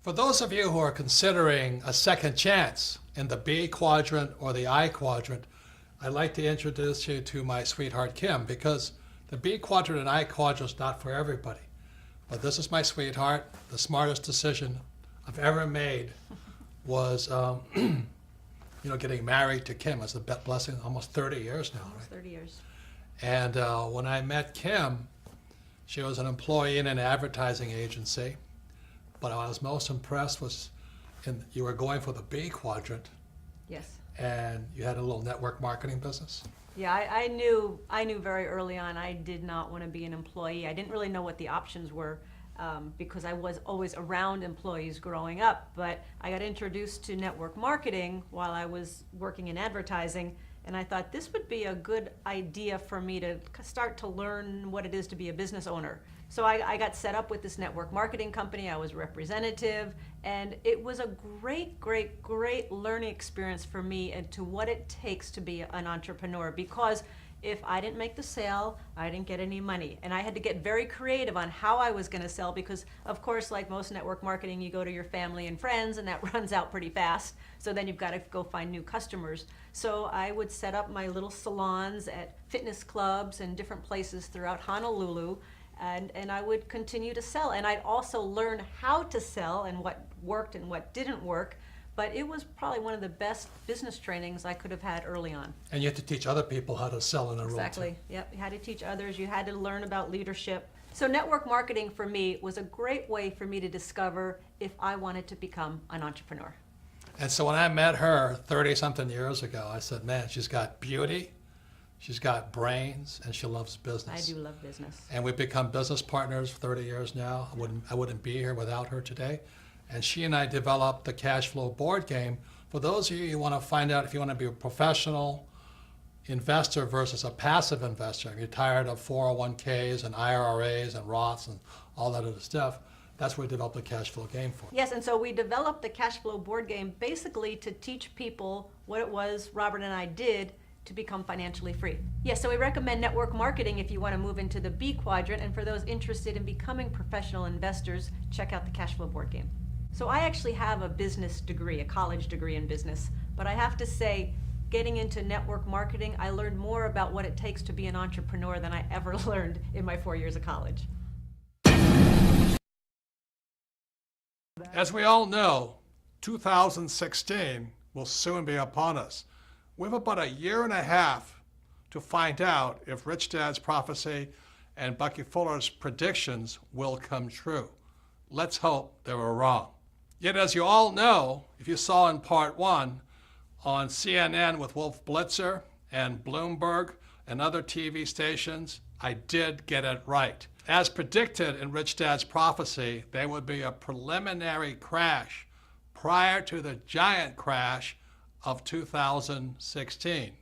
For those of you who are considering a second chance in the B quadrant or the I quadrant, I'd like to introduce you to my sweetheart Kim, because the B quadrant and I quadrant is not for everybody. But this is my sweetheart. The smartest decision I've ever made was getting married to Kim. It's a blessing, almost 30 years now. Almost 30 years. And when I met Kim, she was an employee in an advertising agency. But I was most impressed was you were going for the B quadrant. Yes. And you had a little network marketing business. Yeah, I knew very early on I did not want to be an employee. I didn't really know what the options were because I was always around employees growing up. But I got introduced to network marketing while I was working in advertising, and I thought this would be a good idea for me to start to learn what it is to be a business owner. So I got set up with this network marketing company. I was representative, and it was a great, great, great learning experience for me into what it takes to be an entrepreneur, because if I didn't make the sale, I didn't get any money. And I had to get very creative on how I was going to sell because, of course, like most network marketing, you go to your family and friends, and that runs out pretty fast. So then you've got to go find new customers. So I would set up my little salons at fitness clubs and different places throughout Honolulu, and I would continue to sell. And I'd also learn how to sell and what worked and what didn't work. But it was probably one of the best business trainings I could have had early on. And you had to teach other people how to sell in a role. Exactly. Yep. You had to teach others. You had to learn about leadership. So network marketing for me was a great way for me to discover if I wanted to become an entrepreneur. And so when I met her 30-something years ago, I said, man, she's got beauty, she's got brains, and she loves business. I do love business. And we've become business partners for 30 years now. I wouldn't be here without her today. And she and I developed the cash flow board game. For those of you who want to find out if you want to be a professional investor versus a passive investor, if you're tired of 401ks and IRAs and Roths and all that other stuff, that's what we developed the cash flow game for. Yes, and so we developed the cash flow board game basically to teach people what it was Robert and I did to become financially free. Yes, so we recommend network marketing if you want to move into the B quadrant, and for those interested in becoming professional investors, check out the cash flow board game. So I actually have a business degree, a college degree in business, but I have to say, getting into network marketing, I learned more about what it takes to be an entrepreneur than I ever learned in my 4 years of college. As we all know, 2016 will soon be upon us. We have about a year and a half to find out if Rich Dad's prophecy and Bucky Fuller's predictions will come true. Let's hope they were wrong. Yet, as you all know, if you saw in part one on CNN with Wolf Blitzer and Bloomberg and other TV stations, I did get it right. As predicted in Rich Dad's prophecy, there would be a preliminary crash prior to the giant crash of 2016.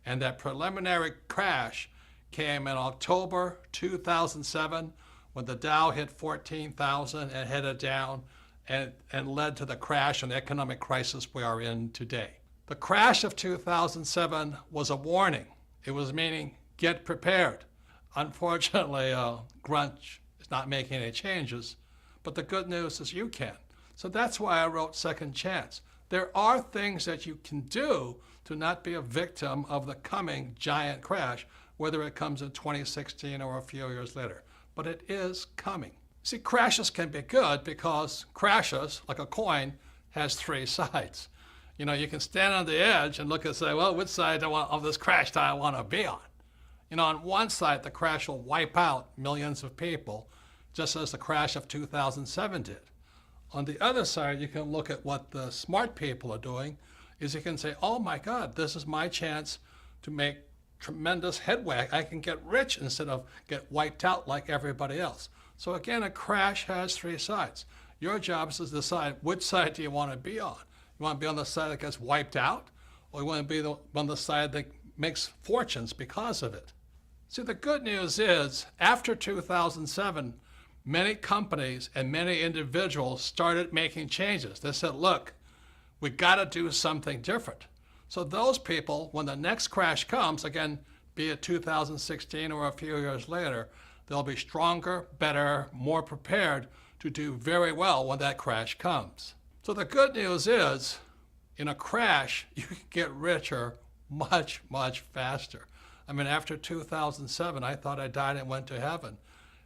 And that preliminary crash came in October 2007 when the Dow hit 14,000 and headed down and led to the crash and economic crisis we are in today. The crash of 2007 was a warning. It was meaning, get prepared. Unfortunately, Grunch is not making any changes, but the good news is you can. So that's why I wrote Second Chance. There are things that you can do to not be a victim of the coming giant crash, whether it comes in 2016 or a few years later. But it is coming. See, crashes can be good because crashes, like a coin, has three sides. You know, you can stand on the edge and look and say, well, which side of this crash do I want to be on? You know, on one side, the crash will wipe out millions of people, just as the crash of 2007 did. On the other side, you can look at what the smart people are doing, is you can say, oh my God, this is my chance to make tremendous headway. I can get rich instead of get wiped out like everybody else. So again, a crash has three sides. Your job is to decide which side do you want to be on. You want to be on the side that gets wiped out, or you want to be on the side that makes fortunes because of it. See, the good news is, after 2007, many companies and many individuals started making changes. They said, look, we got to do something different. So those people, when the next crash comes, again, be it 2016 or a few years later, they'll be stronger, better, more prepared to do very well when that crash comes. So the good news is, in a crash, you can get richer much, much faster. I mean, after 2007, I thought I died and went to heaven.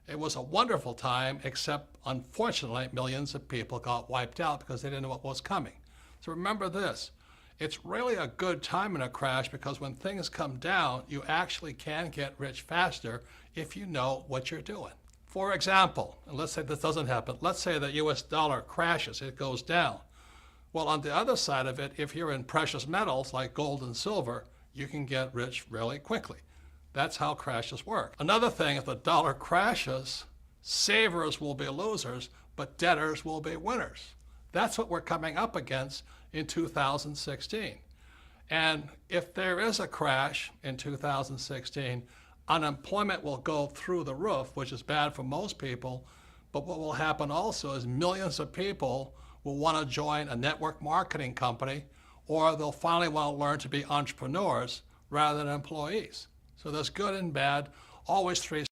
It was a wonderful time, except unfortunately, millions of people got wiped out because they didn't know what was coming. So remember this, it's really a good time in a crash because when things come down, you actually can get rich faster if you know what you're doing. For example, and let's say this doesn't happen, let's say the US dollar crashes, it goes down. Well, on the other side of it, if you're in precious metals like gold and silver, you can get rich really quickly. That's how crashes work. Another thing, if the dollar crashes, savers will be losers, but debtors will be winners. That's what we're coming up against in 2016. And if there is a crash in 2016, unemployment will go through the roof, which is bad for most people. But what will happen also is millions of people will want to join a network marketing company, or they'll finally want to learn to be entrepreneurs rather than employees. So there's good and bad, always three